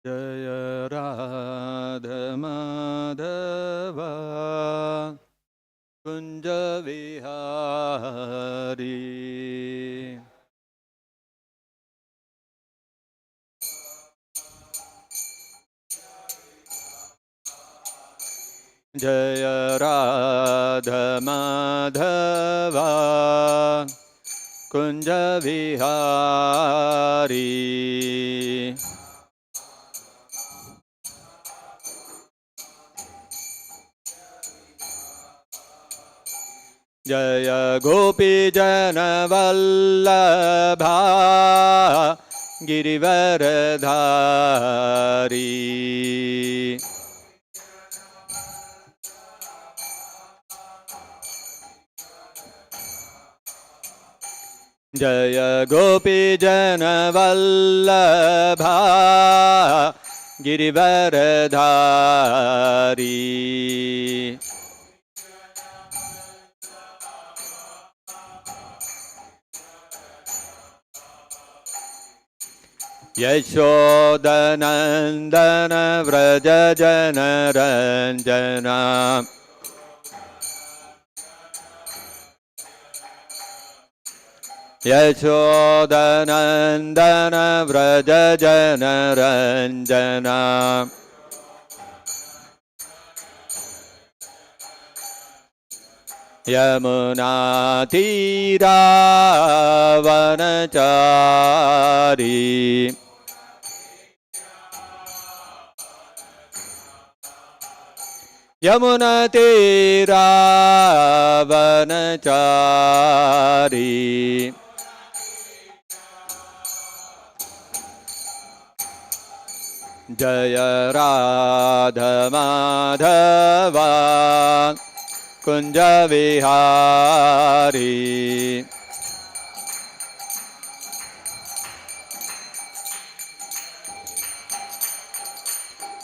जय राधा माधव कुंज विहारी। जय राधा माधव कुंज विहारी। जय गोपी जन वल्लभा गिरिवरधारी। जय गोपी जन वल्लभा गिरिवरधारी। यशोदनन्दन व्रज जनरञ्जना। यशोदनन्दन व्रज जनरञ्जना। यमुना तीरावनचारी। यमुना तीरावनचारी। जय राधा माधव कुंज विहारी।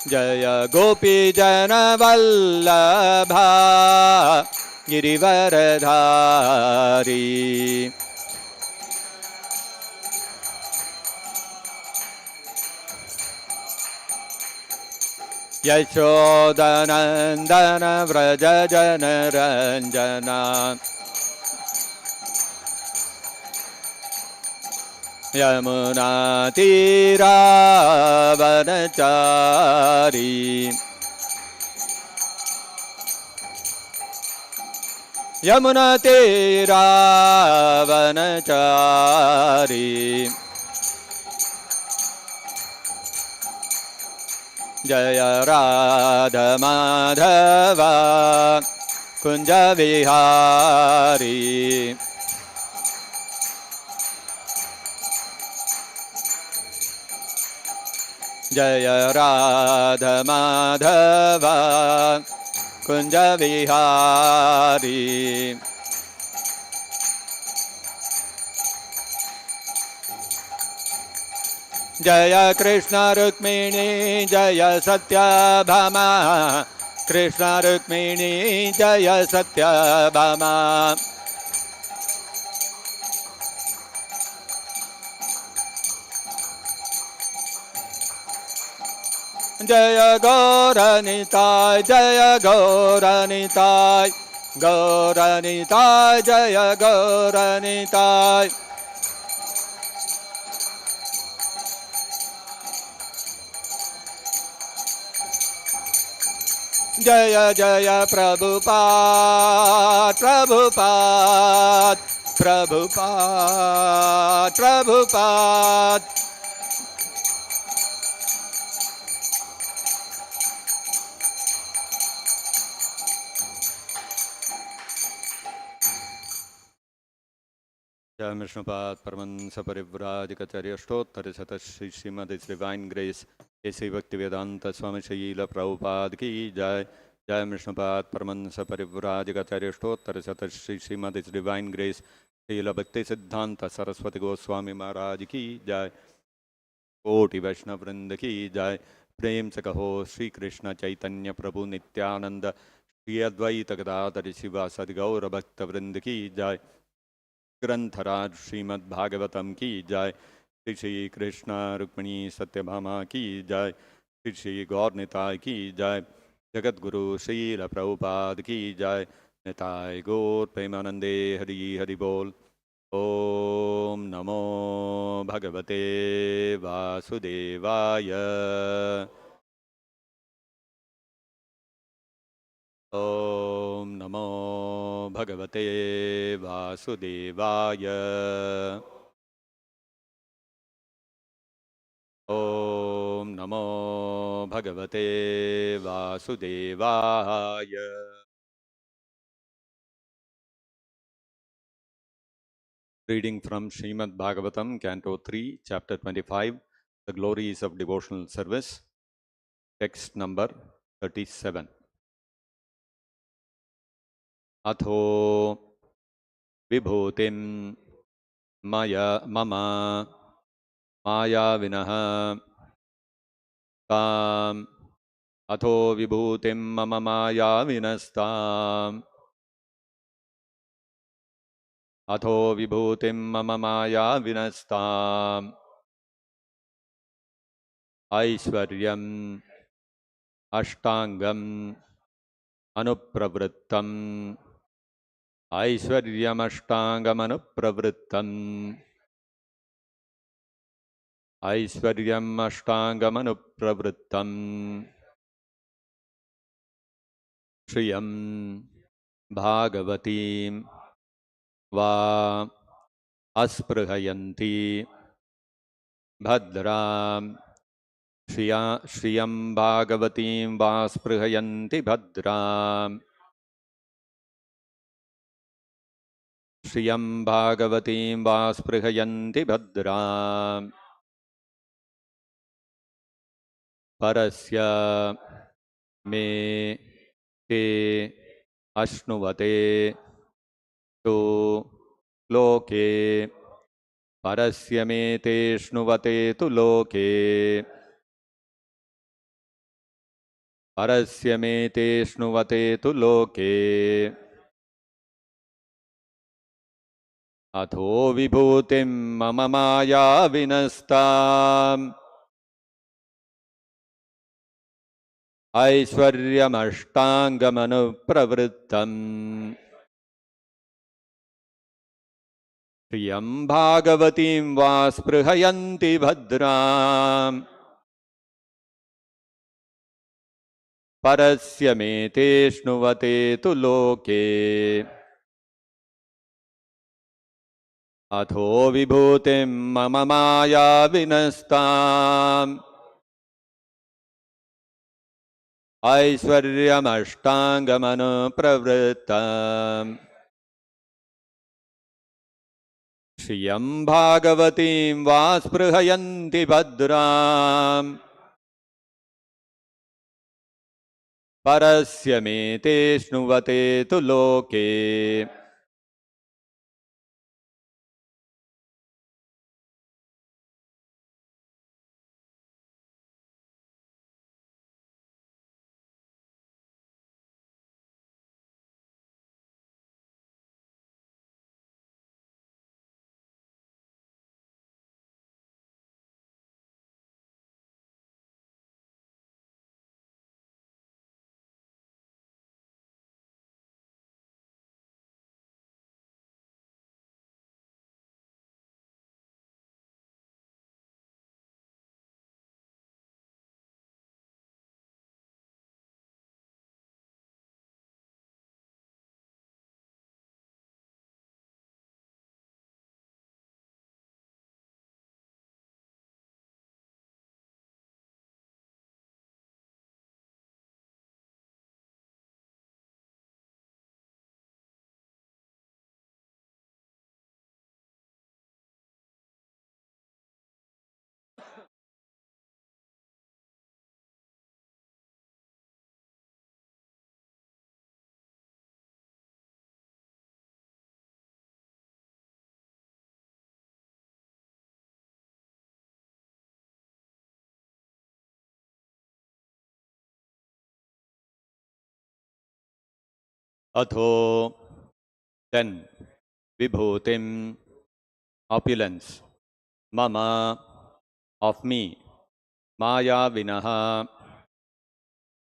जय गोपी जन वल्लभा गिरिवरधारी। यशोदनन्दन व्रज जनरञ्जना। यमुना तीरावनचारी। यमुना तीरावनचारी। जय राधा माधव कुंज विहारी। जय राधा माधव कुंज विहारी। जय कृष्ण रुक्मिणी जय सत्यभामा। कृष्ण रुक्मिणी जय सत्यभामा। जय गौरनिताय जय गौरनिताय। गौरनिताय जय गौरनिताय। जय जय प्रभुपाद प्रभुपाद प्रभुपाद प्रभुपाद। जय विष्णुपाद परमहंस परिव्राजकाचार्य अष्टोत्तर शत श्री श्रीमद डिवाइन ग्रेस ऐसी भक्ति वेदांत स्वामी शील प्रभुपाद की जय। जय विष्णुपाद परमहंस परिव्राजकाचार्य अष्टोत्तर शत श्री श्रीमद डिवाइन ग्रेस शील भक्ति सिद्धांत सरस्वती गोस्वामी महाराज की जय। कोटि वैष्णव वृंद की जय। प्रेम से कहो श्री कृष्ण चैतन्य प्रभु नित्यानंद श्री अद्वैत गदाधर शिवासदि गौर भक्त वृंद की जय। ग्रंथराज श्रीमद् भागवतम की जय। श्री श्री कृष्ण रुक्मिणी सत्यभामा की जय। श्री श्री गौर निताय की जय। जगत गुरु श्रील प्रभुपाद की जय। निताय गौर प्रेमानंदे हरि हरि बोल। ओम नमो भगवते वासुदेवाय। ओम नमो भगवते वासुदेवाय। ओम नमो भगवते वासुदेवाय। Reading from Srimad Bhagavatam, Canto 3, Chapter 25, The Glories of Devotional Service, text number 37. Atho vibhutim mama maya vinaha tam. Atho vibhutim mama maya vinastam. Atho vibhutim mama maya vinastam. Aishwaryam ashtangam anupravrittam. Aishwaryamashtangamanu pravrittam Shriyam Bhagavatim Va Asprahayanti Bhadram. Shriyam Bhagavatim Va Asprahayanti Bhadram. Shriyam Bhagavatim Va Asprahayanti Bhadram. Parasya me te ashnuvate tu loke. Parasya me te ashnuvate tu loke. Parasya me te ashnuvate tu loke. Atho vibhutim mama maya vinastam. Aishwaryamashtangamanu pravrittam. Shriyam Bhagavatim Vasprihayanti Bhadram. Parasya me te shnuvate tu loke. Atho vibhutim mama maya vinastam. Aishwaryamashtangamanu pravrittam. Shriyam Bhagavatim Vasprihayanti Bhadram. Parasya me te shnuvate tu loke. Atho, then, vibhutim, opulence. mama, of me, maya vinaha,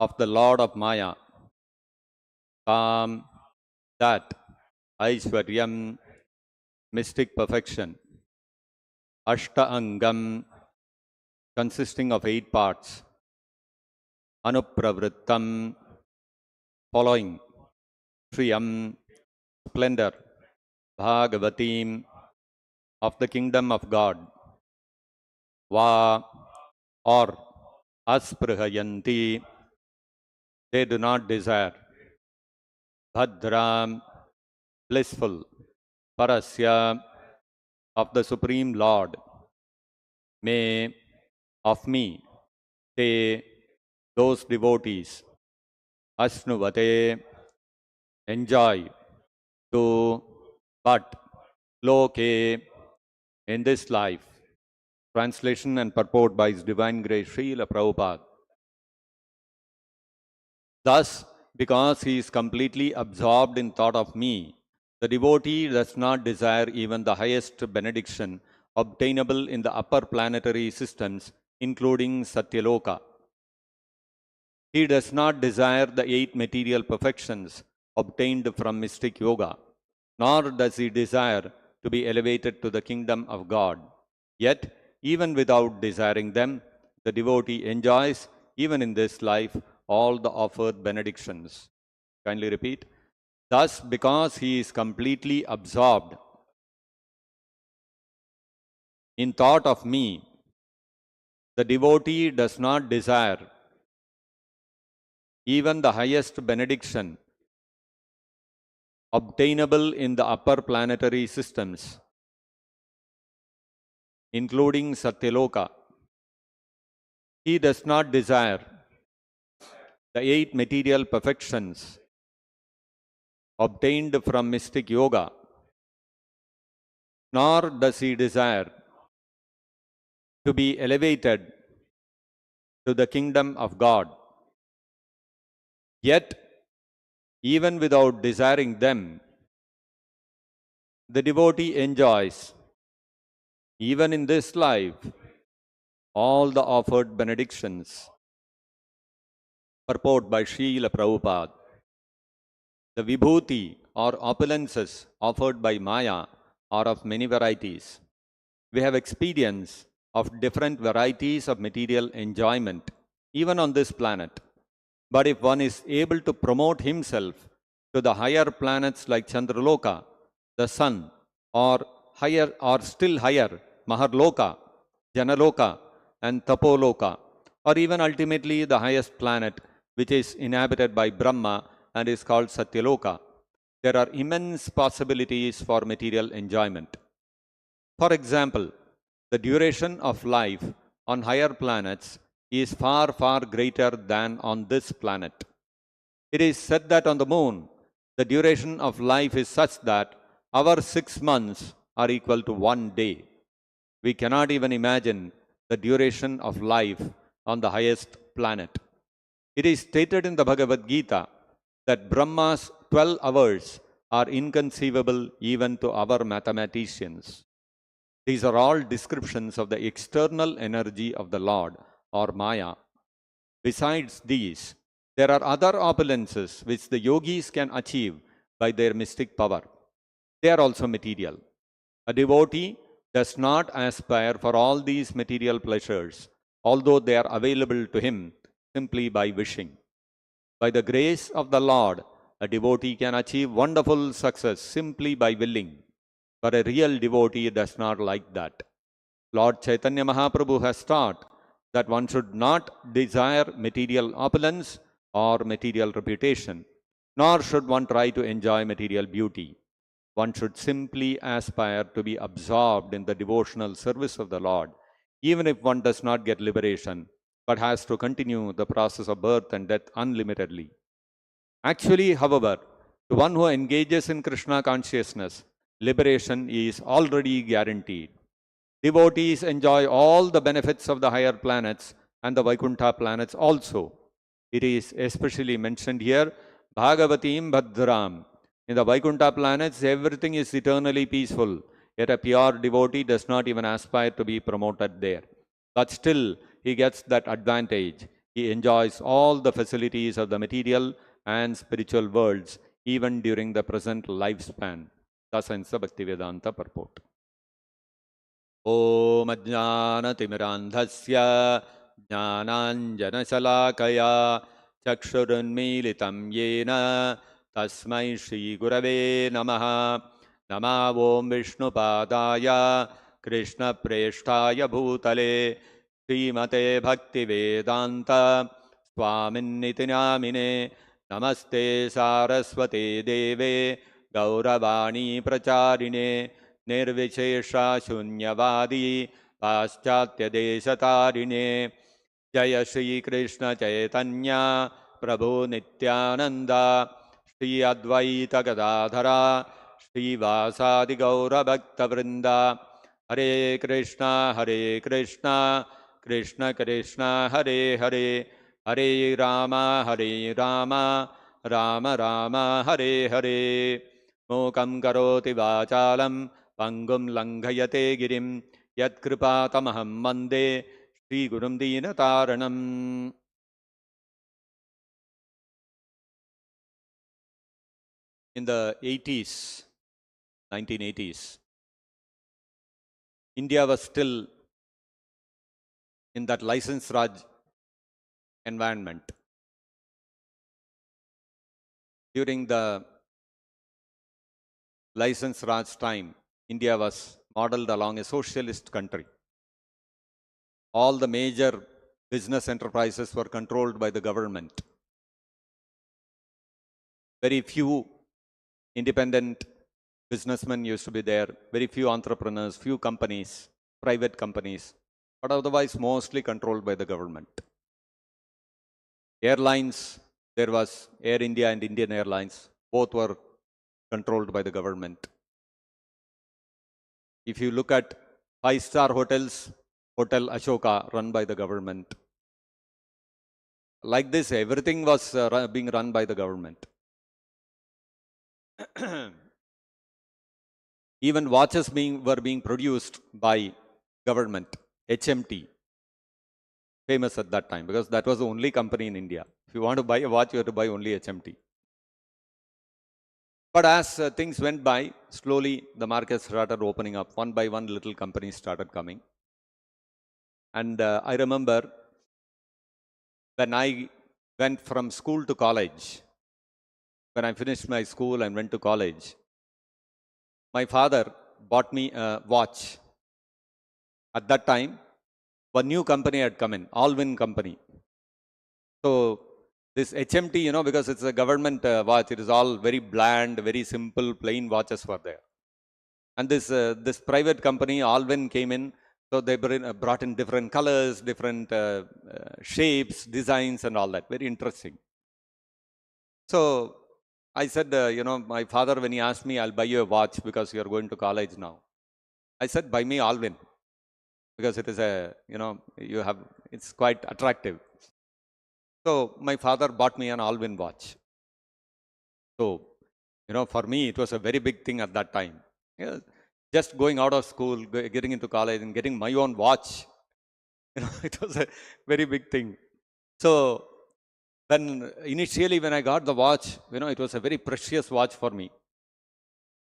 of the Lord of Maya, kam, that, Aishwaryam, mystic perfection, Ashta Angam, consisting of 8 parts, Anupravrittam, following, Shriyam, splendor, Bhagavatim, of the kingdom of God, Va, or Asprihayanti, they do not desire, Bhadram, blissful, Parasya, of the Supreme Lord, may, of me, te, those devotees, Asnuvate, enjoy, to, but, loke, in this life. Translation and purport by His Divine Grace Srila Prabhupada. Thus, because he is completely absorbed in thought of me, the devotee does not desire even the highest benediction obtainable in the upper planetary systems, including Satyaloka. He does not desire the 8 material perfections obtained from mystic yoga, nor does he desire to be elevated to the kingdom of God. Yet, even without desiring them, the devotee enjoys, even in this life, all the offered benedictions. Kindly repeat. Thus, because he is completely absorbed in thought of me, the devotee does not desire even the highest benediction obtainable in the upper planetary systems, including Satyaloka. He does not desire the 8 material perfections obtained from mystic yoga, nor does he desire to be elevated to the kingdom of God. Yet, even without desiring them, the devotee enjoys, even in this life, all the offered benedictions. Purport by Srila Prabhupada. The vibhuti or opulences offered by Maya are of many varieties. We have experience of different varieties of material enjoyment, even on this planet. But if one is able to promote himself to the higher planets like Chandraloka, the sun, or higher or still higher, Maharloka, Janaloka, and Tapoloka, or even ultimately the highest planet, which is inhabited by Brahma and is called Satyaloka, there are immense possibilities for material enjoyment. For example, the duration of life on higher planets is far, far greater than on this planet. It is said that on the moon, the duration of life is such that our 6 months are equal to 1 day. We cannot even imagine the duration of life on the highest planet. It is stated in the Bhagavad Gita that Brahma's 12 hours are inconceivable even to our mathematicians. These are all descriptions of the external energy of the Lord or Maya. Besides these, there are other opulences which the yogis can achieve by their mystic power. They are also material. A devotee does not aspire for all these material pleasures, although they are available to him simply by wishing. By the grace of the Lord, a devotee can achieve wonderful success simply by willing. But a real devotee does not like that. Lord Chaitanya Mahaprabhu has taught that one should not desire material opulence or material reputation, nor should one try to enjoy material beauty. One should simply aspire to be absorbed in the devotional service of the Lord, even if one does not get liberation, but has to continue the process of birth and death unlimitedly. Actually, however, to one who engages in Krishna consciousness, liberation is already guaranteed. Devotees enjoy all the benefits of the higher planets and the Vaikuntha planets also. It is especially mentioned here, Bhagavatim Bhadram. In the Vaikuntha planets, everything is eternally peaceful. Yet a pure devotee does not even aspire to be promoted there. But still, he gets that advantage. He enjoys all the facilities of the material and spiritual worlds, even during the present lifespan. Thus ends the Bhaktivedanta purport. Om Ajnanatimirandhasya Jnananjanashalakaya Chakshurunmilitam Yena Tasmai Shri Gurave Namaha Nama Om Vishnupadaya Krishna Preshtaya Bhutale Srimate Bhaktivedanta Swaminiti Namine Namaste Saraswate Deve Gauravani Pracharine Nirvishesha Shunyavadi Paschatya Deshatarine Jaya Shri Krishna Chaitanya Prabhu Nityananda Shri Advaita Gadadhara Shri Vasadi Gaura Bhakta Vrinda Hare Krishna Krishna Krishna Hare Hare Hare Rama Rama Rama Hare Hare Mokam Karoti Vachalam Pangum Langhayate Girim Yat Kripatamaham Mande Sri Gurum Dina Taranam. In the 80s, 1980s, India was still in that license Raj environment. During the license Raj time, India was modeled along a socialist country. All the major business enterprises were controlled by the government. Very few independent businessmen used to be there, very few entrepreneurs, few companies, private companies, but otherwise mostly controlled by the government. Airlines, there was Air India and Indian Airlines, both were controlled by the government. If you look at five-star hotels, Hotel Ashoka, run by the government. Like this, everything was being run by the government. Even watches were being produced by government, HMT, famous at that time, because that was the only company in India. If you want to buy a watch, you have to buy only HMT. But as things went by, slowly the market started opening up. One by one, little companies started coming. And I remember when I went from school to college, when I finished my school and went to college, my father bought me a watch. At that time, one new company had come in, Allwin company. So this HMT, because it's a government watch, it is all very bland, very simple, plain watches were there. And this private company, Allwin, came in. So they brought in different colors, different shapes, designs, and all that. Very interesting. So I said, my father, when he asked me, I'll buy you a watch because you're going to college now. I said, buy me Allwin, because it is it's quite attractive. So my father bought me an Allwin watch. So, for me, it was a very big thing at that time. Just going out of school, getting into college and getting my own watch, it was a very big thing. So initially when I got the watch, it was a very precious watch for me.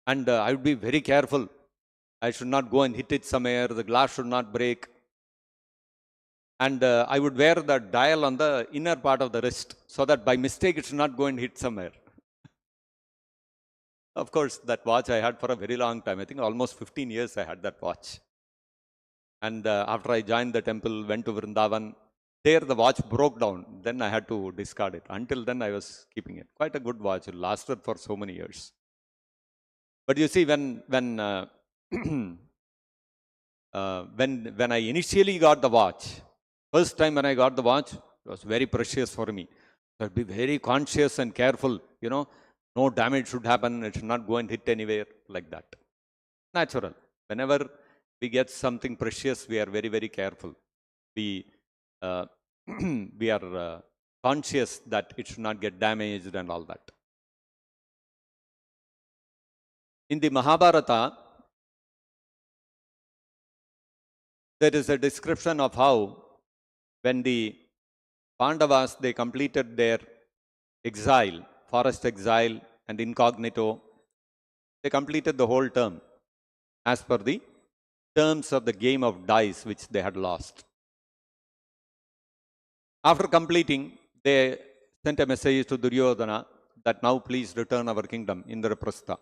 And I would be very careful. I should not go and hit it somewhere. The glass should not break. And I would wear the dial on the inner part of the wrist so that by mistake it should not go and hit somewhere. Of course, that watch I had for a very long time. I think almost 15 years I had that watch. And after I joined the temple, went to Vrindavan, there the watch broke down. Then I had to discard it. Until then I was keeping it. Quite a good watch. It lasted for so many years. But you see, when when I initially got the watch, first time when I got the watch, it was very precious for me. So I'd be very conscious and careful, no damage should happen, it should not go and hit anywhere, like that. Natural. Whenever we get something precious, we are very, very careful. We are conscious that it should not get damaged and all that. In the Mahabharata, There is a description of how when the Pandavas, they completed their exile, forest exile and incognito, they completed the whole term as per the terms of the game of dice which they had lost. After completing, they sent a message to Duryodhana that now please return our kingdom, Indraprastha.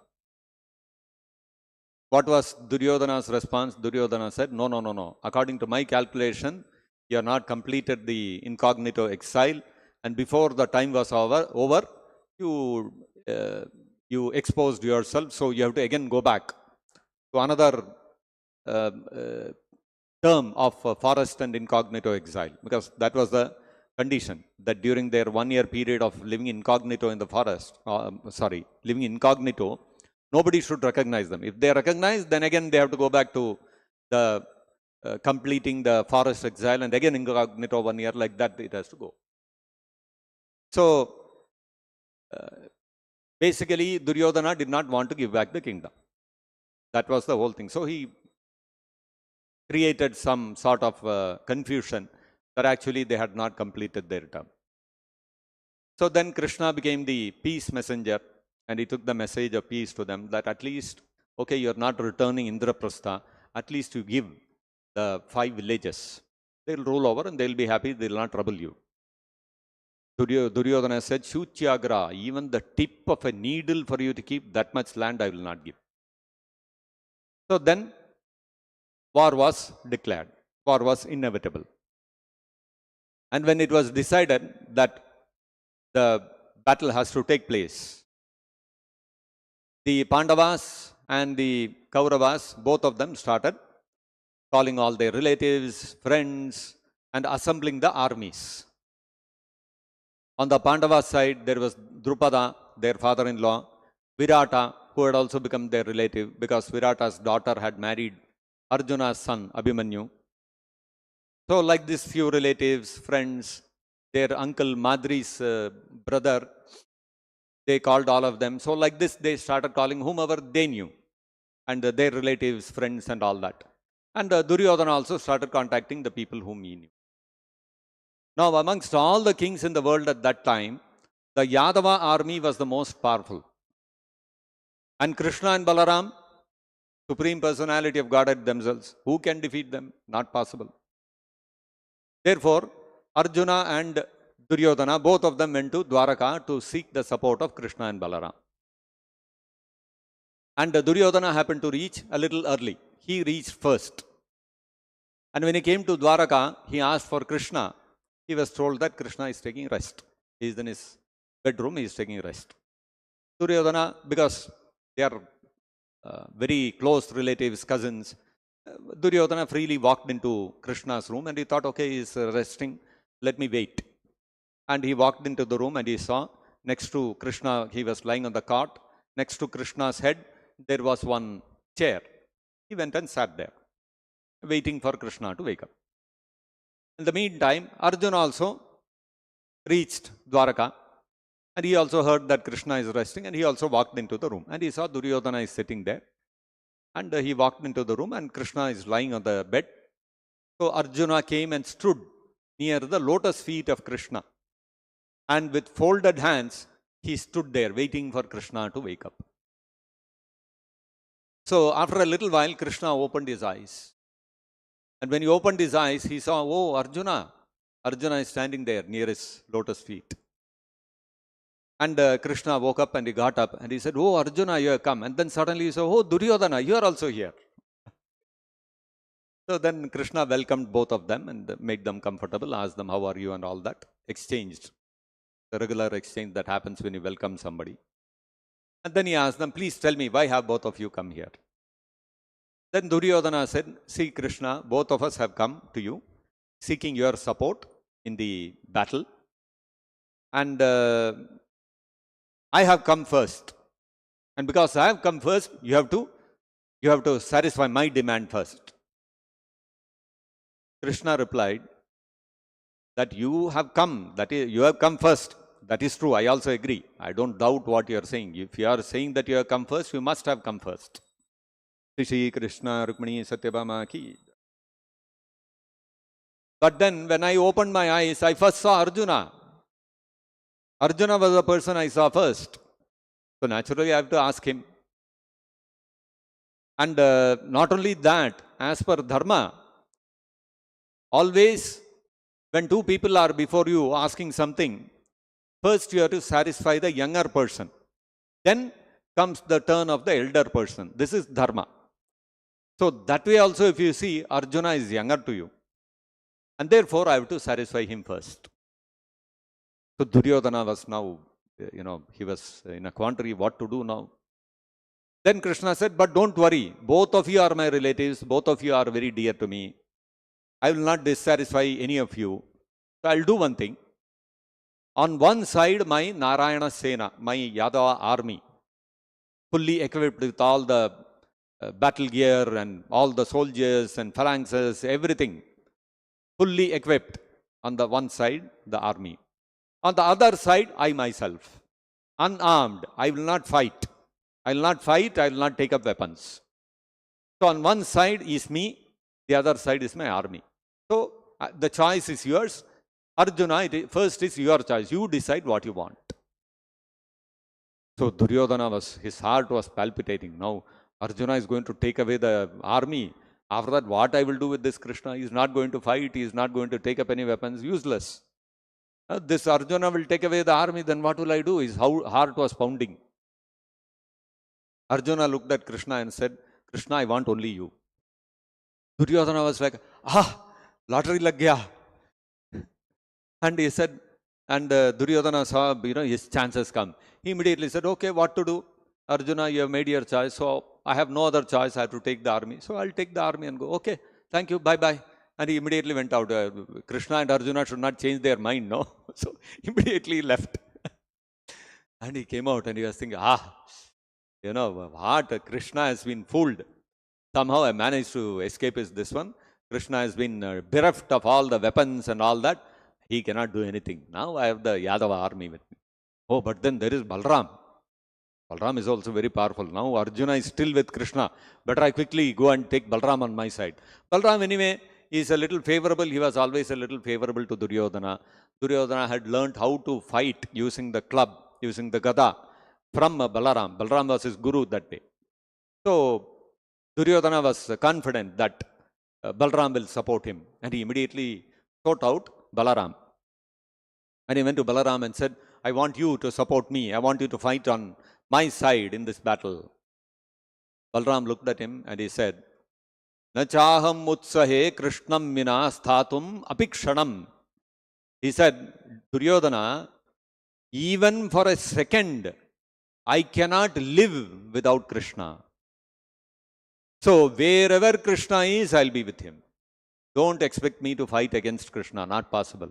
What was Duryodhana's response? Duryodhana said, no, no, no, no. According to my calculation, you have not completed the incognito exile, and before the time was over, you exposed yourself, so you have to again go back to another term of forest and incognito exile, because that was the condition, that during their 1 year period of living incognito in the forest, living incognito, nobody should recognize them. If they recognize, then again they have to go back to the completing the forest exile and again incognito 1 year, like that it has to go. So basically Duryodhana did not want to give back the kingdom. That was the whole thing. So he created some sort of confusion that actually they had not completed their term. So then Krishna became the peace messenger, and he took the message of peace to them, that at least, okay, you are not returning Indraprastha, at least you give the 5 villages. They'll rule over and they'll be happy, they'll not trouble you. Duryodhana said, Shutyagra, even the tip of a needle for you to keep, that much land I will not give. So then war was declared. War was inevitable. And when it was decided that the battle has to take place, the Pandavas and the Kauravas, both of them started calling all their relatives, friends, and assembling the armies. On the Pandava side, there was Drupada, their father-in-law, Virata, who had also become their relative, because Virata's daughter had married Arjuna's son, Abhimanyu. So like these few relatives, friends, their uncle Madri's brother, they called all of them. So like this, they started calling whomever they knew, and their relatives, friends, and all that. And Duryodhana also started contacting the people whom he knew. Now, amongst all the kings in the world at that time, the Yadava army was the most powerful. And Krishna and Balaram, Supreme Personality of Godhead themselves, who can defeat them? Not possible. Therefore, Arjuna and Duryodhana, both of them went to Dwaraka to seek the support of Krishna and Balaram. And Duryodhana happened to reach a little early. He reached first. And when he came to Dwaraka, he asked for Krishna. He was told that Krishna is taking rest. He is in his bedroom, he is taking rest. Duryodhana, because they are very close relatives, cousins, Duryodhana freely walked into Krishna's room and he thought, okay, he is resting, let me wait. And he walked into the room and he saw next to Krishna, he was lying on the cot. Next to Krishna's head, there was one chair. He went and sat there, waiting for Krishna to wake up. In the meantime, Arjuna also reached Dwaraka, and he also heard that Krishna is resting, and he also walked into the room. And he saw Duryodhana is sitting there. And he walked into the room, and Krishna is lying on the bed. So Arjuna came and stood near the lotus feet of Krishna. And with folded hands, he stood there waiting for Krishna to wake up. So after a little while, Krishna opened his eyes. And when he opened his eyes, he saw, oh, Arjuna. Arjuna is standing there near his lotus feet. And Krishna woke up and he got up and he said, oh, Arjuna, you have come. And then suddenly he said, oh, Duryodhana, you are also here. So then Krishna welcomed both of them and made them comfortable, asked them, how are you, and all that. Exchanged. The regular exchange that happens when you welcome somebody. And then he asked them, please tell me, why have both of you come here? Then Duryodhana said, see Krishna, both of us have come to you, seeking your support in the battle. And I have come first. And because I have come first, you have to satisfy my demand first. Krishna replied that you have come, that is, you have come first. That is true, I also agree. I don't doubt what you are saying. If you are saying that you have come first, you must have come first. Shri Krishna Rukmini Satyabhama ki But then when I opened my eyes, I first saw Arjuna. Arjuna was the person I saw first. So naturally I have to ask him. And not only that, as per dharma, always when two people are before you asking something, first you have to satisfy the younger person. Then comes the turn of the elder person. This is dharma. So that way also, if you see, Arjuna is younger to you. And therefore I have to satisfy him first. So Duryodhana was now, he was in a quandary what to do now. Then Krishna said, but don't worry, both of you are my relatives, both of you are very dear to me. I will not dissatisfy any of you. So I'll do one thing. On one side, my Narayana Sena, my Yadava army, fully equipped with all the battle gear and all the soldiers and phalanxes, everything, fully equipped. On the one side, the army. On the other side, I myself, unarmed. I will not fight. I will not fight. I will not take up weapons. So on one side is me, the other side is my army. So the choice is yours. Arjuna, first is your choice. You decide what you want. So Duryodhana his heart was palpitating. Now Arjuna is going to take away the army. After that, what I will do with this Krishna? He is not going to fight. He is not going to take up any weapons. Useless. This Arjuna will take away the army. Then what will I do? His heart was pounding. Arjuna looked at Krishna and said, Krishna, I want only you. Duryodhana was like, lottery lag gaya. And he said, and Duryodhana saw, his chances come. He immediately said, okay, what to do? Arjuna, you have made your choice, so I have no other choice. I have to take the army. So I'll take the army and go, okay, thank you, bye-bye. And he immediately went out. Krishna and Arjuna should not change their mind, no? So immediately left. And he came out and he was thinking, what? Krishna has been fooled. Somehow I managed to escape this one. Krishna has been bereft of all the weapons and all that. He cannot do anything. Now I have the Yadava army with me. Oh, but then there is Balram. Balram is also very powerful. Now Arjuna is still with Krishna. Better I quickly go and take Balram on my side. Balram anyway is a little favorable. He was always a little favorable to Duryodhana. Duryodhana had learnt how to fight using the club, using the gada from Balaram. Balaram was his guru that day. So Duryodhana was confident that Balaram will support him. And he immediately sought out Balaram. And he went to Balaram and said, I want you to support me. I want you to fight on my side in this battle. Balaram looked at him and he said, Nachaham utsahe krishnam mina sthatum apikshanam. He said, Duryodhana, even for a second, I cannot live without Krishna. So wherever Krishna is, I'll be with him. Don't expect me to fight against Krishna, not possible.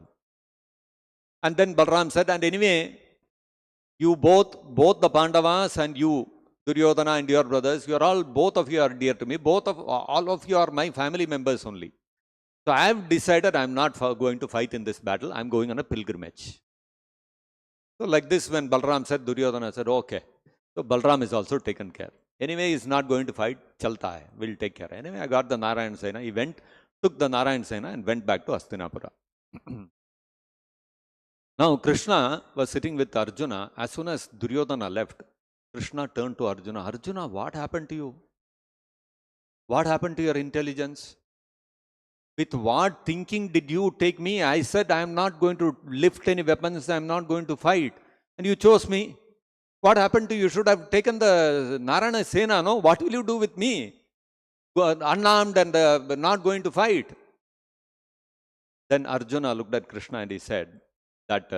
And then Balaram said, and anyway, you both the Pandavas and you, Duryodhana and your brothers, both of you are dear to me. All of you are my family members only. So I have decided I am not going to fight in this battle. I am going on a pilgrimage. So like this, when Balaram said, Duryodhana said, okay. So Balaram is also taken care. Anyway, he is not going to fight. Chalta hai. We'll take care. Anyway, I got the Narayana Sena. He took the Narayana Sena and went back to Hastinapura. Now Krishna was sitting with Arjuna. As soon as Duryodhana left, Krishna turned to Arjuna. Arjuna, what happened to you? What happened to your intelligence? With what thinking did you take me? I said I am not going to lift any weapons. I am not going to fight. And you chose me. What happened to you? You should have taken the Narayana Sena, no? What will you do with me? Unarmed and not going to fight. Then Arjuna looked at Krishna and he said that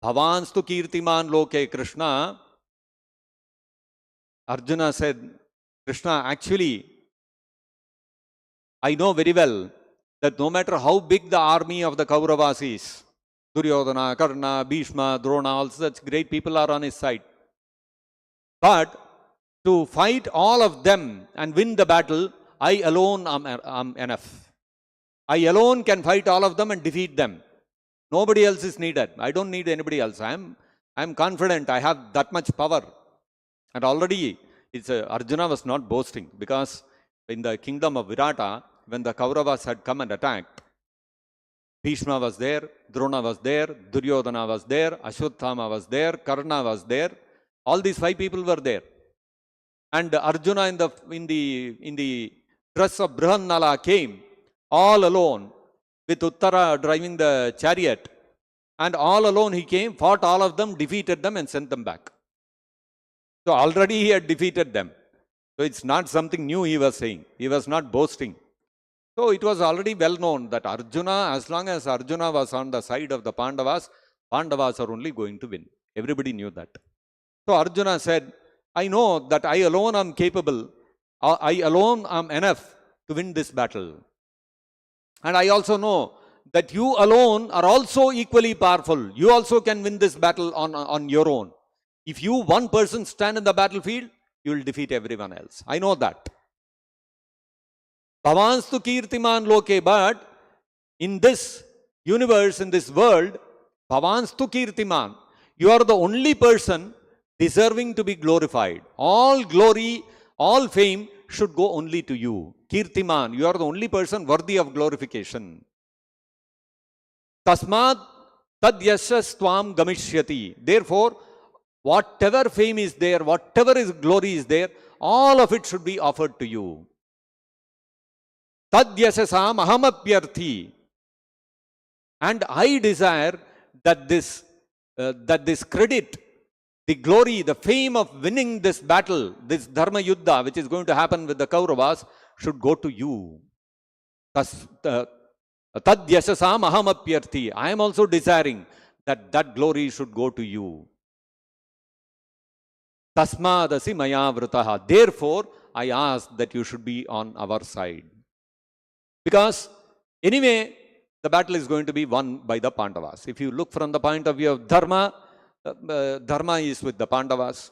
Bhavanstu Kirtiman Loke Krishna. Arjuna said, Krishna, actually, I know very well that no matter how big the army of the Kauravas is, Duryodhana, Karna, Bhishma, Drona, all such great people are on his side. But to fight all of them and win the battle, I alone am enough. I alone can fight all of them and defeat them. Nobody else is needed. I don't need anybody else. I am confident I have that much power. And already Arjuna was not boasting, because in the kingdom of Virata, when the Kauravas had come and attacked, Bhishma was there, Drona was there, Duryodhana was there, Ashwatthama was there, Karna was there. All these 5 people were there. And Arjuna in the dress of Brihannala came all alone with Uttara driving the chariot. And all alone he came, fought all of them, defeated them and sent them back. So already he had defeated them. So it's not something new he was saying. He was not boasting. So it was already well known that Arjuna, as long as Arjuna was on the side of the Pandavas, Pandavas are only going to win. Everybody knew that. So Arjuna said, I know that I alone am capable, I alone am enough to win this battle. And I also know that you alone are also equally powerful. You also can win this battle on your own. If you, one person, stand in the battlefield, you will defeat everyone else. I know that. Bhavanstu kirtiman loke, but in this universe, in this world, Bhavanstu kirtiman, you are the only person deserving to be glorified. All glory, all fame should go only to you. Kirtiman, you are the only person worthy of glorification. Tasmat tad yashas tvam gamishyati. Therefore, whatever fame is there, whatever is glory is there, all of it should be offered to you. Tad yashasam ahamapyarthi. And I desire that this credit, the glory, the fame of winning this battle, this Dharma Yuddha, which is going to happen with the Kauravas, should go to you. Tad yashasam ahamapyarthi. I am also desiring that glory should go to you. Tasmadasi maya vrataha. Therefore, I ask that you should be on our side. Because anyway, the battle is going to be won by the Pandavas. If you look from the point of view of Dharma, Dharma is with the Pandavas.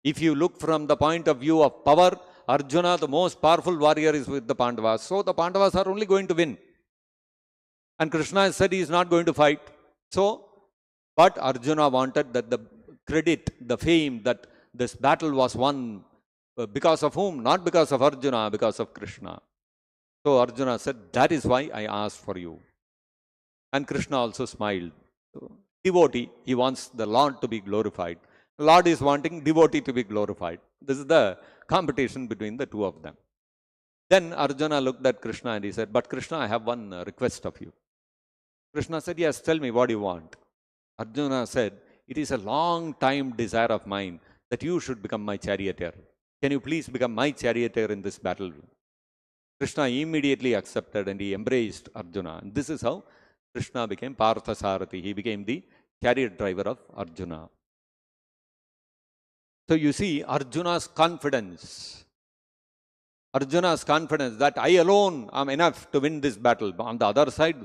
If you look from the point of view of power, Arjuna, the most powerful warrior, is with the Pandavas. So the Pandavas are only going to win. And Krishna has said he is not going to fight. So, but Arjuna wanted that the credit, the fame, that this battle was won because of whom? Not because of Arjuna, because of Krishna. So Arjuna said, that is why I asked for you. And Krishna also smiled. So, devotee, he wants the Lord to be glorified. The Lord is wanting devotee to be glorified. This is the competition between the two of them. Then Arjuna looked at Krishna and he said, but Krishna, I have one request of you. Krishna said, yes, tell me what you want. Arjuna said, it is a long time desire of mine that you should become my charioteer. Can you please become my charioteer in this battle? Krishna immediately accepted and he embraced Arjuna. And this is how Krishna became Parthasarathi. He became the chariot driver of Arjuna. So you see Arjuna's confidence. Arjuna's confidence that I alone am enough to win this battle. On the other side,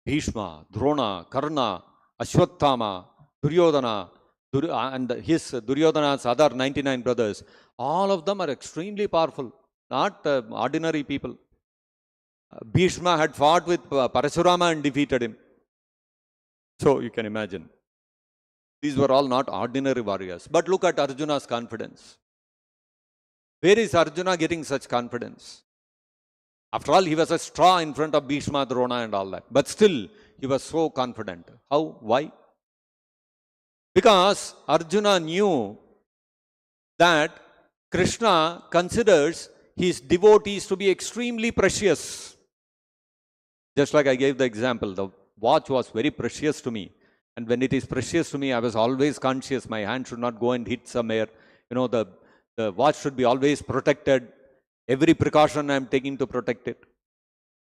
Bhishma, Drona, Karna, Ashwatthama, Duryodhana, and Duryodhana's other 99 brothers, all of them are extremely powerful, not ordinary people. Bhishma had fought with Parashurama and defeated him. So you can imagine. These were all not ordinary warriors. But look at Arjuna's confidence. Where is Arjuna getting such confidence? After all, he was a straw in front of Bhishma, Drona and all that. But still, he was so confident. How? Why? Because Arjuna knew that Krishna considers his devotees to be extremely precious. Just like I gave the example, the watch was very precious to me. And when it is precious to me, I was always conscious. My hand should not go and hit somewhere. The watch should be always protected. Every precaution I am taking to protect it.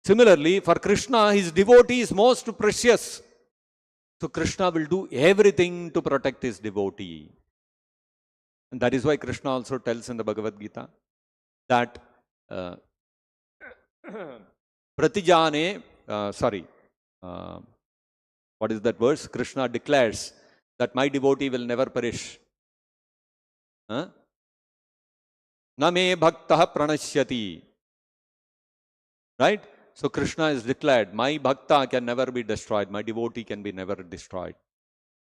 Similarly, for Krishna, his devotee is most precious. So Krishna will do everything to protect his devotee. And that is why Krishna also tells in the Bhagavad Gita that Pratijane, what is that verse? Krishna declares that my devotee will never perish. Na me bhaktaha pranashyati. Right? So Krishna is declared, my bhakta can never be destroyed. My devotee can be never destroyed.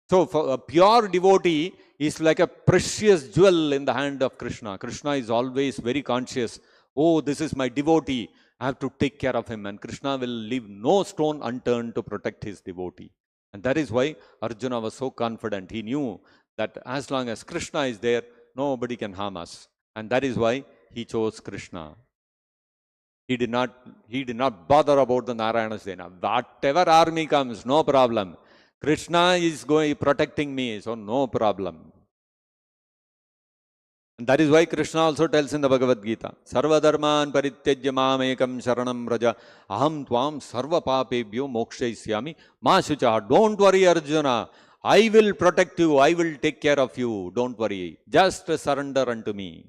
So for a pure devotee is like a precious jewel in the hand of Krishna. Krishna is always very conscious. Oh, this is my devotee. I have to take care of him, and Krishna will leave no stone unturned to protect his devotee. And that is why Arjuna was so confident. He knew that as long as Krishna is there, nobody can harm us. And that is why he chose Krishna. He did not bother about the Narayana Sena. Whatever army comes, no problem. Krishna is protecting me, so no problem. And that is why Krishna also tells in the Bhagavad Gita, Sarva dharman parityajya mam ekam sharanam raja aham tvam sarva papebhyo mokshaisyami ma shucha. Don't worry, Arjuna. I will protect you. I will take care of you. Don't worry. Just surrender unto me.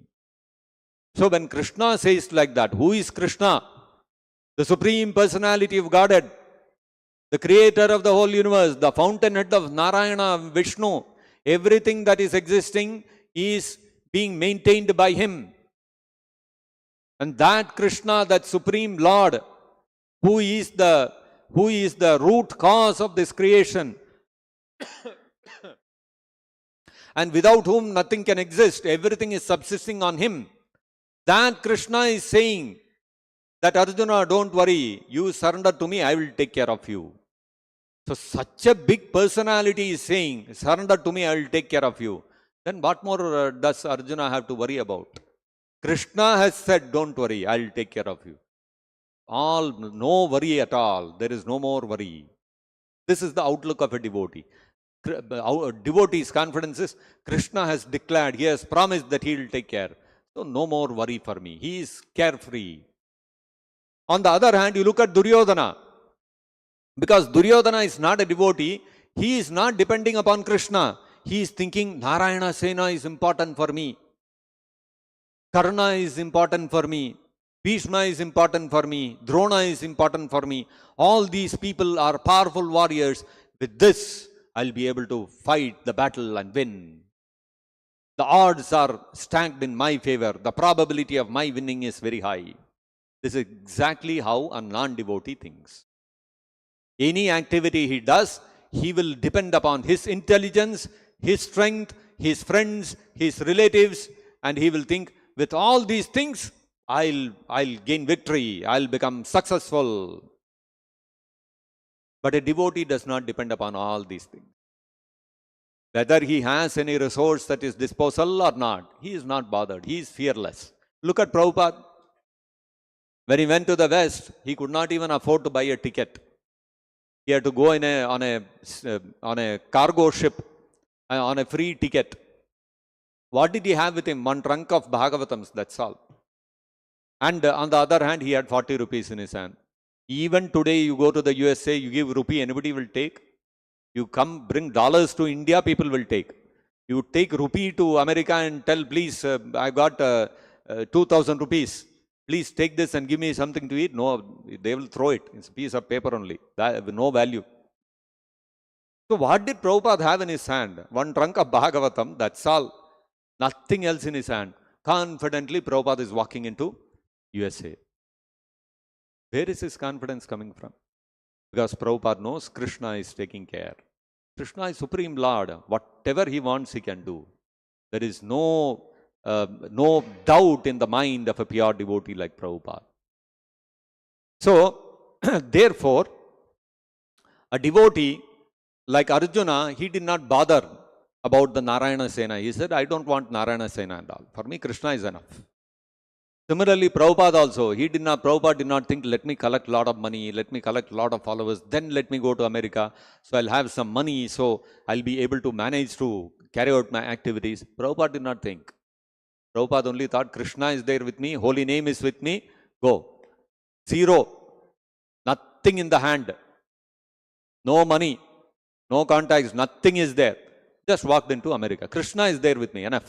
So when Krishna says like that, who is Krishna? The Supreme Personality of Godhead, the creator of the whole universe, the fountainhead of Narayana, Vishnu. Everything that is existing is being maintained by him. And that Krishna, that Supreme Lord, who is the root cause of this creation, and without whom nothing can exist, everything is subsisting on him. That Krishna is saying that Arjuna, don't worry, you surrender to me, I will take care of you. So such a big personality is saying, surrender to me, I will take care of you. Then what more does Arjuna have to worry about? Krishna has said, don't worry, I will take care of you. No worry at all. There is no more worry. This is the outlook of a devotee. Our devotee's confidence is, Krishna has declared, he has promised that he will take care. So no more worry for me. He is carefree. On the other hand, you look at Duryodhana. Because Duryodhana is not a devotee, he is not depending upon Krishna. He is thinking, Narayana Sena is important for me. Karna is important for me. Bhishma is important for me. Drona is important for me. All these people are powerful warriors. With this, I'll be able to fight the battle and win. The odds are stacked in my favor. The probability of my winning is very high. This is exactly how a non-devotee thinks. Any activity he does, he will depend upon his intelligence, his strength, his friends, his relatives, and he will think, with all these things, I'll gain victory, I'll become successful. But a devotee does not depend upon all these things. Whether he has any resource at his disposal or not, he is not bothered. He is fearless. Look at Prabhupada. When he went to the West, he could not even afford to buy a ticket. He had to go on a cargo ship, on a free ticket. What did he have with him? One trunk of Bhagavatams, that's all. And on the other hand, he had 40 rupees in his hand. Even today, you go to the USA, you give rupee, anybody will take. You come, bring dollars to India, people will take. You take rupee to America and tell, please, I got 2,000 rupees. Please take this and give me something to eat. No, they will throw it. It's a piece of paper only, no value. So what did Prabhupada have in his hand? One trunk of Bhagavatam, that's all. Nothing else in his hand. Confidently, Prabhupada is walking into USA. Where is his confidence coming from? Because Prabhupada knows Krishna is taking care. Krishna is Supreme Lord. Whatever he wants, he can do. There is no doubt in the mind of a pure devotee like Prabhupada. So, therefore, a devotee like Arjuna, he did not bother about the Narayana Sena. He said, I don't want Narayana Sena and all. For me, Krishna is enough. Similarly, Prabhupada also, Prabhupada did not think, let me collect a lot of money, let me collect a lot of followers, then let me go to America, so I'll have some money, so I'll be able to manage to carry out my activities. Prabhupada did not think. Prabhupada only thought, Krishna is there with me, holy name is with me, go. Zero. Nothing in the hand. No money. No contacts. Nothing is there. Just walked into America. Krishna is there with me. Enough.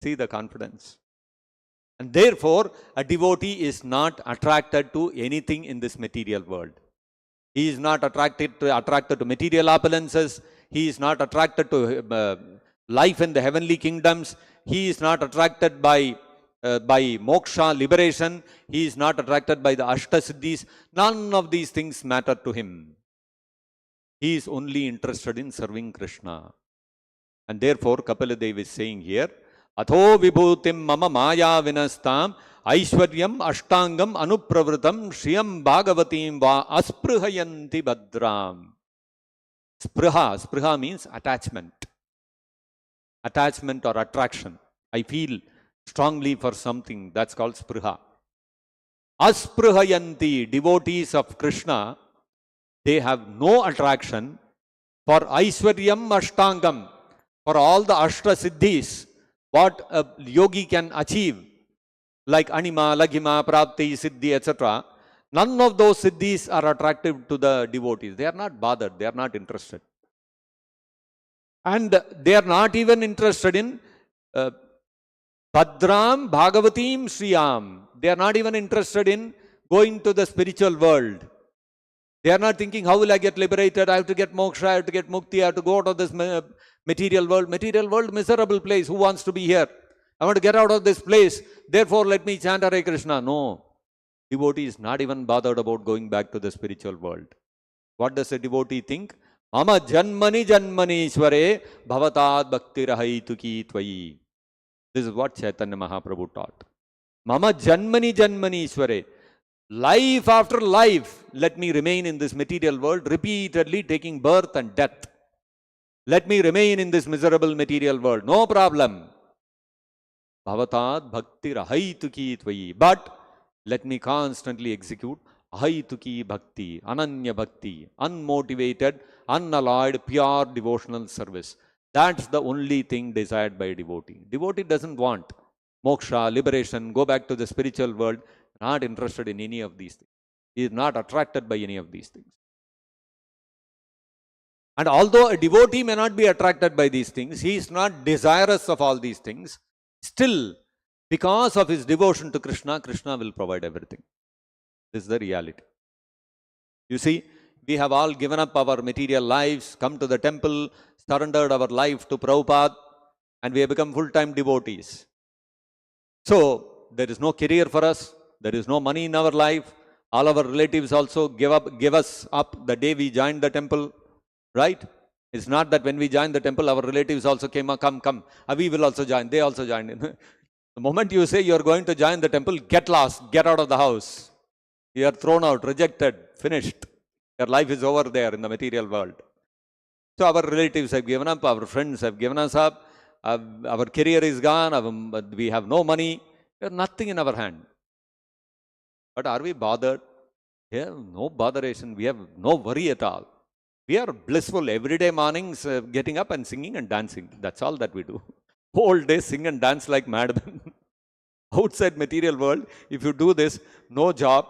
See the confidence. And therefore, a devotee is not attracted to anything in this material world. He is not attracted to material opulences. He is not attracted to life in the heavenly kingdoms. He is not attracted by moksha, liberation. He is not attracted by the Ashtasiddhis. None of these things matter to him. He is only interested in serving Krishna. And therefore, Kapila Dev is saying here, Atho vibhutim mama maya vinastam Aishwaryam ashtangam anupravritam shriyam bhagavatim va asprihayanti bhadram. Spriha means attachment. Attachment or attraction. I feel strongly for something, that's called spriha. Asprihayanti, devotees of Krishna, they have no attraction for Aishwaryam Ashtangam, for all the Ashta Siddhis, what a yogi can achieve, like Anima, Laghima, Prapti, Siddhi, etc. None of those Siddhis are attractive to the devotees. They are not bothered, they are not interested. And they are not even interested in Bhadram, Bhagavatim, Sriyam. They are not even interested in going to the spiritual world. They are not thinking, how will I get liberated? I have to get moksha, I have to get mukti, I have to go out of this material world. Material world, miserable place. Who wants to be here? I want to get out of this place. Therefore, let me chant Hare Krishna. No. Devotee is not even bothered about going back to the spiritual world. What does a devotee think? Mama janmani janmani sware bhavatad bhakti rahituki tvayi. This is what Chaitanya Mahaprabhu taught. Mama janmani janmani sware. Life after life, let me remain in this material world, repeatedly taking birth and death. Let me remain in this miserable material world. No problem. Bhavatad bhakti rahaituki tvayi. But let me constantly execute ahaituki bhakti, ananya bhakti, unmotivated, unalloyed, pure devotional service. That's the only thing desired by a devotee. Devotee doesn't want moksha, liberation, go back to the spiritual world. Not interested in any of these things. He is not attracted by any of these things. And although a devotee may not be attracted by these things, he is not desirous of all these things. Still, because of his devotion to Krishna, Krishna will provide everything. This is the reality. You see, we have all given up our material lives, come to the temple, surrendered our life to Prabhupada, and we have become full-time devotees. So, there is no career for us. There is no money in our life. All our relatives also give us up the day we joined the temple, right? It's not that when we joined the temple, our relatives also came, come. We will also join. They also joined. The moment you say you are going to join the temple, get lost, get out of the house. You are thrown out, rejected, finished. Your life is over there in the material world. So our relatives have given up, our friends have given us up, our career is gone, we have no money, we have nothing in our hand. But are we bothered? We have no botheration. We have no worry at all. We are blissful everyday mornings, getting up and singing and dancing. That's all that we do. Whole day sing and dance like madmen. Outside material world, if you do this, no job,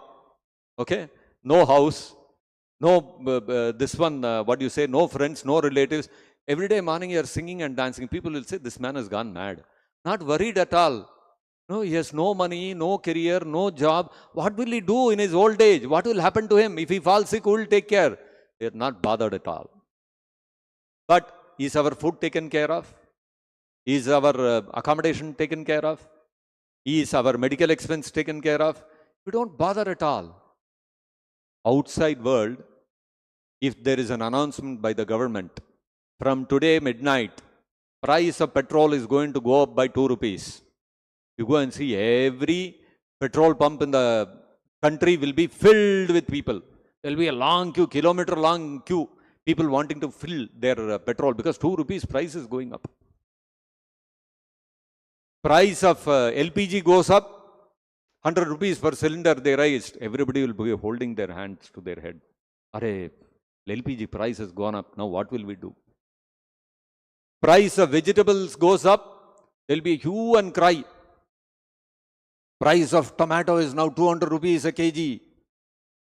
okay, no house, no no friends, no relatives. Every day morning you are singing and dancing. People will say, this man has gone mad. Not worried at all. No, he has no money, no career, no job. What will he do in his old age? What will happen to him? If he falls sick, who will take care? They are not bothered at all. But is our food taken care of? Is our accommodation taken care of? Is our medical expense taken care of? We don't bother at all. Outside world, if there is an announcement by the government, from today midnight, price of petrol is going to go up by 2 rupees. You go and see every petrol pump in the country will be filled with people. There will be a long queue, kilometer-long queue, people wanting to fill their petrol because 2 rupees price is going up. Price of LPG goes up, 100 rupees per cylinder they raised. Everybody will be holding their hands to their head. Arey, LPG price has gone up, now what will we do? Price of vegetables goes up, there will be hue and cry. Price of tomato is now 200 rupees a kg.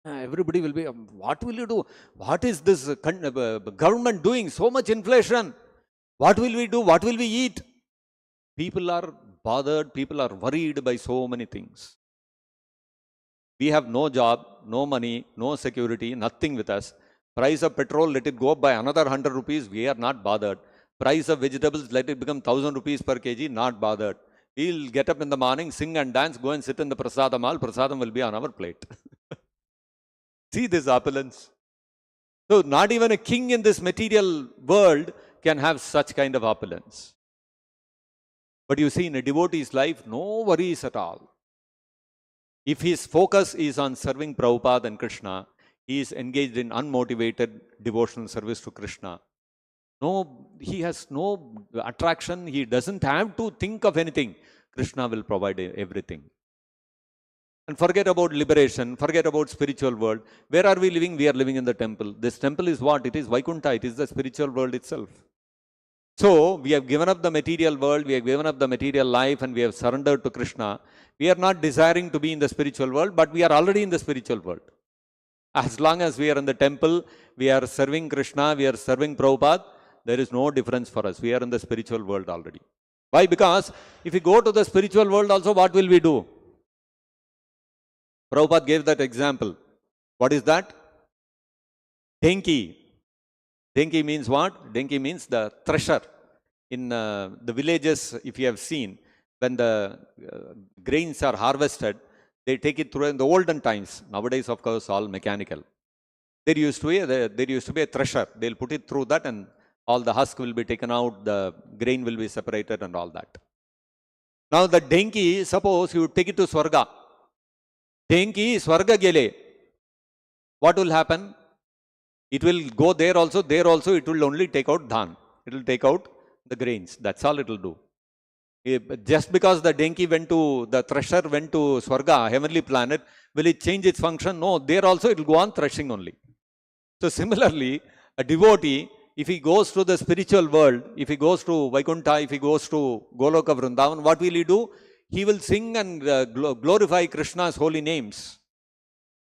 Everybody will be, what will you do? What is this government doing? So much inflation. What will we do? What will we eat? People are bothered, people are worried by so many things. We have no job, no money, no security, nothing with us. Price of petrol, let it go up by another 100 rupees, we are not bothered. Price of vegetables, let it become 1000 rupees per kg, not bothered. We'll get up in the morning, sing and dance, go and sit in the prasadam hall. Prasadam will be on our plate. See this opulence. So not even a king in this material world can have such kind of opulence. But you see, in a devotee's life, no worries at all. If his focus is on serving Prabhupada and Krishna, he is engaged in unmotivated devotional service to Krishna. No, he has no attraction. He doesn't have to think of anything. Krishna will provide everything. And forget about liberation, forget about spiritual world. Where are we living? We are living in the temple. This temple is what? It is Vaikuntha. It is the spiritual world itself. So, we have given up the material world, we have given up the material life, and we have surrendered to Krishna. We are not desiring to be in the spiritual world, but we are already in the spiritual world. As long as we are in the temple, we are serving Krishna, we are serving Prabhupada, there is no difference for us. We are in the spiritual world already. Why? Because if we go to the spiritual world also, what will we do? Prabhupada gave that example. What is that? Denki. Denki means what? Denki means the thresher. In the villages, if you have seen, when the grains are harvested, they take it through in the olden times. Nowadays, of course, all mechanical. There used to be a thresher. They'll put it through that and all the husk will be taken out, the grain will be separated and all that. Now the denki, suppose you take it to Swarga. Denki, Swarga gele. What will happen? It will go there also it will only take out dhan. It will take out the grains. That's all it will do. Just because the denki the thresher went to Swarga, heavenly planet, will it change its function? No, there also it will go on threshing only. So similarly, a devotee, if he goes to the spiritual world, if he goes to Vaikuntha, if he goes to Goloka Vrindavan, what will he do? He will sing and glorify Krishna's holy names.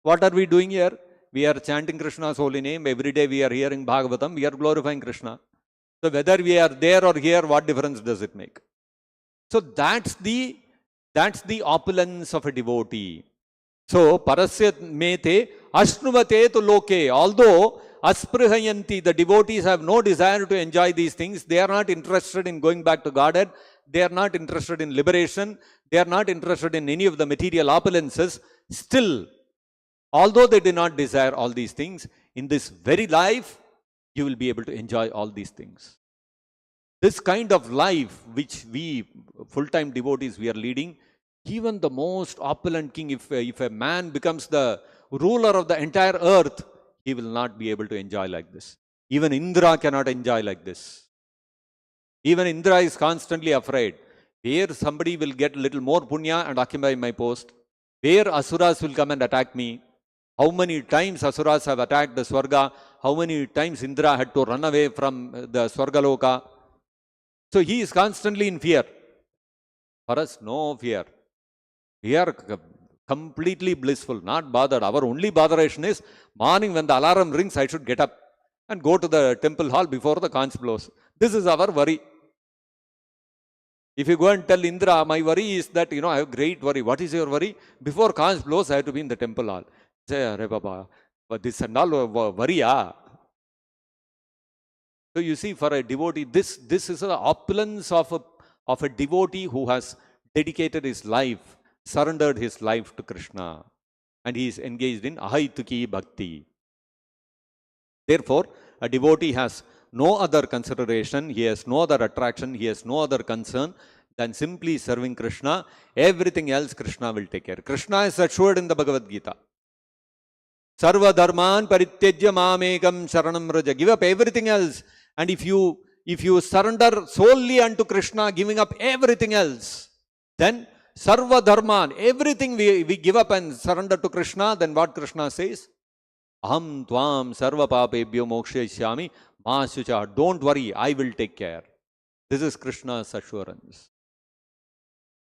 What are we doing here? We are chanting Krishna's holy name. Every day we are hearing Bhagavatam. We are glorifying Krishna. So whether we are there or here, what difference does it make? So that's the opulence of a devotee. So parasya mete ashnuvate tu loke. Although asprihayanti, the devotees have no desire to enjoy these things. They are not interested in going back to Godhead. They are not interested in liberation. They are not interested in any of the material opulences. Still, although they do not desire all these things, in this very life, you will be able to enjoy all these things. This kind of life which we full-time devotees we are leading, even the most opulent king, if a man becomes the ruler of the entire earth, he will not be able to enjoy like this. Even Indra cannot enjoy like this. Even Indra is constantly afraid. Where somebody will get a little more punya and occupy my post. Where asuras will come and attack me. How many times asuras have attacked the Swarga? How many times Indra had to run away from the Swargaloka? So he is constantly in fear. For us, no fear. We are completely blissful, not bothered. Our only botheration is, morning when the alarm rings, I should get up and go to the temple hall before the conch blows. This is our worry. If you go and tell Indra, my worry is that, I have great worry. What is your worry? Before conch blows, I have to be in the temple hall. Say, Arey Baba, but this and all worry, So you see, for a devotee, this is the opulence of a devotee who has dedicated his life, surrendered his life to Krishna, and he is engaged in ahaituki bhakti. Therefore, a devotee has no other consideration, he has no other attraction, he has no other concern than simply serving Krishna. Everything else Krishna will take care. Krishna is assured in the Bhagavad Gita. Sarva dharman parityajya mamekam sharanam raja. Give up everything else. And if you surrender solely unto Krishna, giving up everything else, then sarva dharman, everything we give up and surrender to Krishna, then what Krishna says? Aham tvam sarva papebhyo mokshayishyami ma sucha. Don't worry, I will take care. This is Krishna's assurance.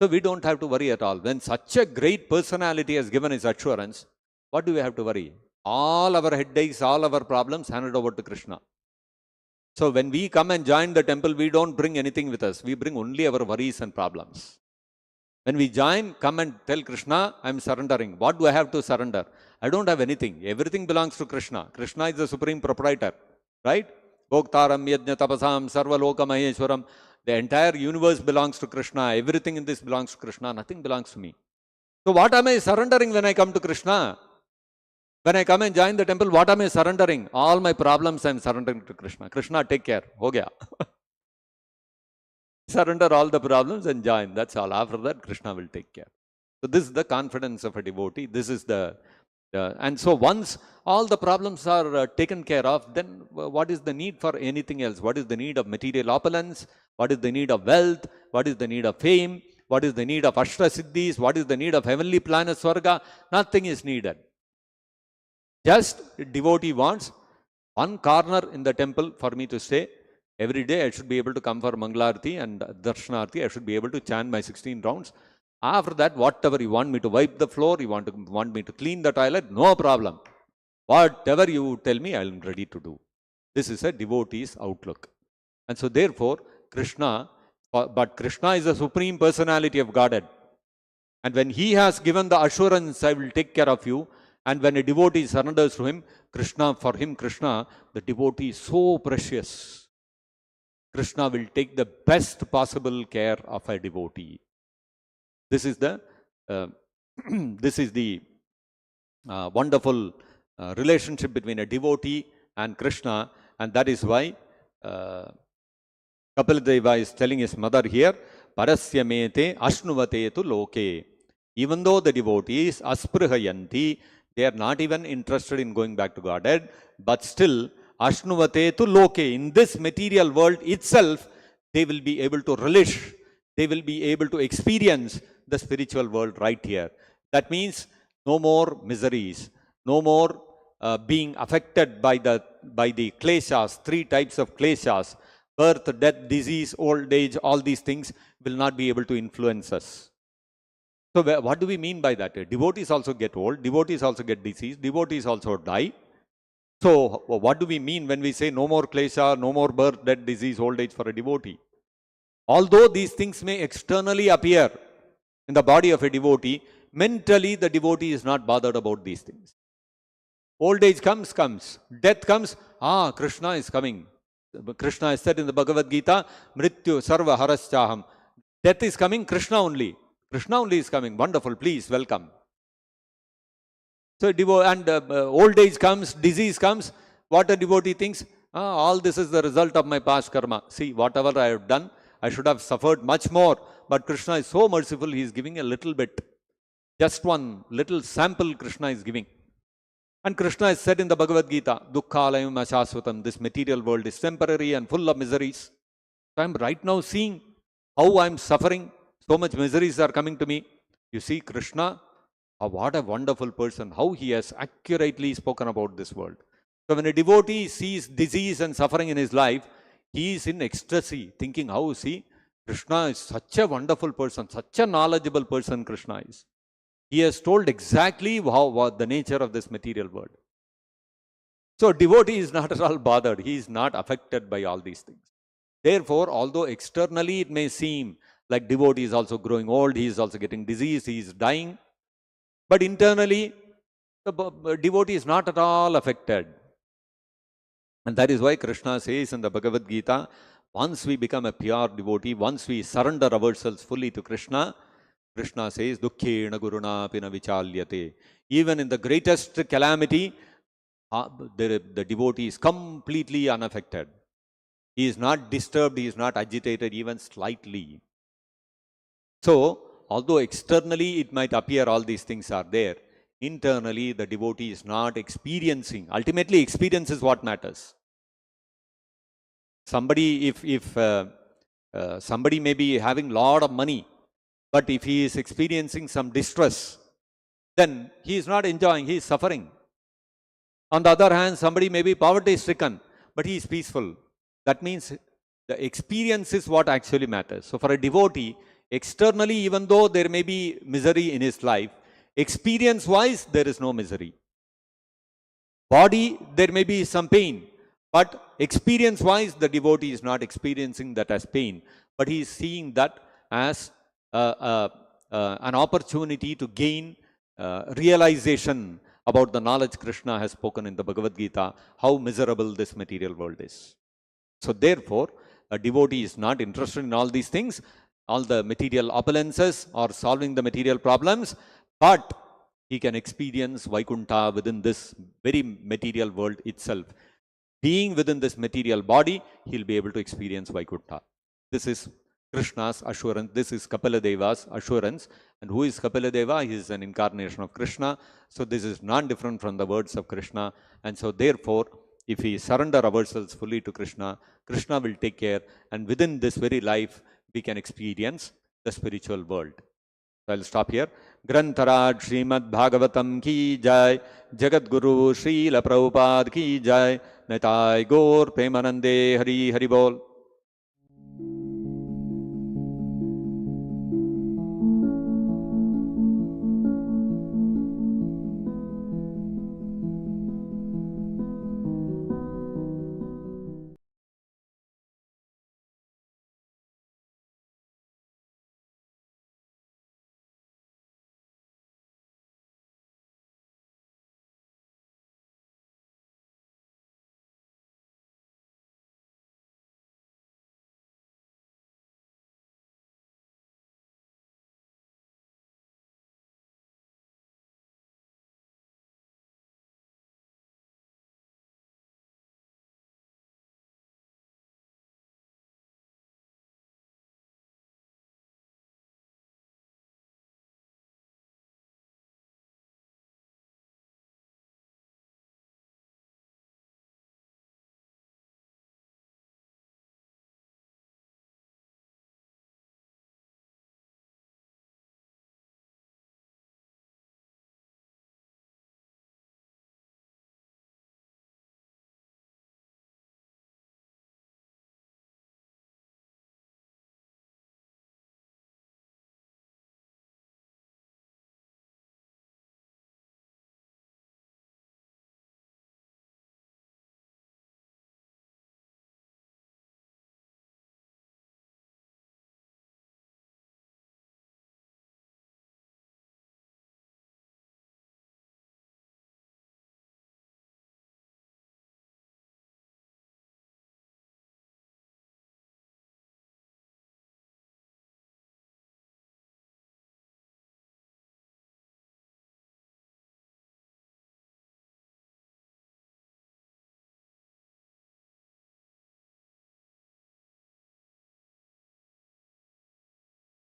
So we don't have to worry at all. When such a great personality has given his assurance, what do we have to worry? All our headaches, all our problems handed over to Krishna. So when we come and join the temple, we don't bring anything with us. We bring only our worries and problems. When we join, come and tell Krishna, I am surrendering. What do I have to surrender? I don't have anything. Everything belongs to Krishna. Krishna is the supreme proprietor. Right? Bhoktaram yajna tapasam sarva loka maheshwaram. The entire universe belongs to Krishna. Everything in this belongs to Krishna. Nothing belongs to me. So what am I surrendering when I come to Krishna? When I come and join the temple, what am I surrendering? All my problems I am surrendering to Krishna. Krishna, take care. Ho gaya. Surrender all the problems and join. That's all. After that, Krishna will take care. So this is the confidence of a devotee. This is and so once all the problems are taken care of, then what is the need for anything else? What is the need of material opulence? What is the need of wealth? What is the need of fame? What is the need of Ashta Siddhis? What is the need of heavenly planet Swarga? Nothing is needed. Just devotee wants one corner in the temple for me to stay. Every day I should be able to come for Mangalarti and Darshanarti. I should be able to chant my 16 rounds. After that, whatever you want me to wipe the floor, you want me to clean the toilet, no problem. Whatever you tell me, I am ready to do. This is a devotee's outlook. And so therefore, Krishna is the Supreme Personality of Godhead. And when he has given the assurance, I will take care of you, and when a devotee surrenders to him, Krishna, the devotee is so precious. Krishna will take the best possible care of a devotee. This is the wonderful relationship between a devotee and Krishna, and that is why Kapiladeva is telling his mother here, Parasya mete ashnuvate tu loke. Even though the devotees asprihayanti, they are not even interested in going back to Godhead, but still ashnuvate tu loke. In this material world itself, they will be able to relish, they will be able to experience the spiritual world right here. That means no more miseries, no more being affected by the kleshas, 3 types of kleshas, birth, death, disease, old age, all these things will not be able to influence us. So what do we mean by that? Devotees also get old, devotees also get disease, devotees also die. So what do we mean when we say no more klesha, no more birth, death, disease, old age for a devotee? Although these things may externally appear in the body of a devotee, mentally the devotee is not bothered about these things. Old age comes. Death comes, Krishna is coming. Krishna has said in the Bhagavad Gita, Mrityu sarva haraschaham. Death is coming, Krishna only. Krishna only is coming. Wonderful, please, welcome. So old age comes, disease comes. What a devotee thinks, all this is the result of my past karma. See, whatever I have done, I should have suffered much more. But Krishna is so merciful, he is giving a little bit. Just one little sample Krishna is giving. And Krishna has said in the Bhagavad Gita, Dukkhalayam ashasvatam, this material world is temporary and full of miseries. So I am right now seeing how I am suffering. So much miseries are coming to me. You see, Krishna, what a wonderful person, how he has accurately spoken about this world. So when a devotee sees disease and suffering in his life, he is in ecstasy, thinking, how see, Krishna is such a wonderful person, such a knowledgeable person Krishna is. He has told exactly what the nature of this material world. So devotee is not at all bothered. He is not affected by all these things. Therefore, although externally it may seem like devotee is also growing old, he is also getting disease, he is dying, but internally the devotee is not at all affected. And that is why Krishna says in the Bhagavad Gita, once we become a pure devotee, once we surrender ourselves fully to Krishna, Krishna says, Dukkhena guruna pina vichalyate. Even in the greatest calamity, the devotee is completely unaffected. He is not disturbed, he is not agitated even slightly. So, although externally it might appear all these things are there, internally the devotee is not experiencing. Ultimately, experience is what matters. Somebody, if somebody may be having a lot of money, but if he is experiencing some distress, then he is not enjoying, he is suffering. On the other hand, somebody may be poverty-stricken, but he is peaceful. That means the experience is what actually matters. So for a devotee, externally, even though there may be misery in his life, experience-wise, there is no misery. Body, there may be some pain, but experience-wise, the devotee is not experiencing that as pain, but he is seeing that as an opportunity to gain realization about the knowledge Krishna has spoken in the Bhagavad Gita, how miserable this material world is. So therefore, a devotee is not interested in all these things, all the material opulences or solving the material problems, but he can experience Vaikuntha within this very material world itself. Being within this material body, he'll be able to experience Vaikuntha. This is Krishna's assurance. This is Kapaladeva's assurance. And who is Kapiladeva? He is an incarnation of Krishna. So this is non-different from the words of Krishna. And so therefore, if we surrender ourselves fully to Krishna, Krishna will take care. And within this very life, we can experience the spiritual world. So I'll stop here. Grantaraj Srimad Bhagavatam ki jai, Jagat Guru Srila Prabhupada ki jai, Nitai Gaur Premanande Hari Hari Bol.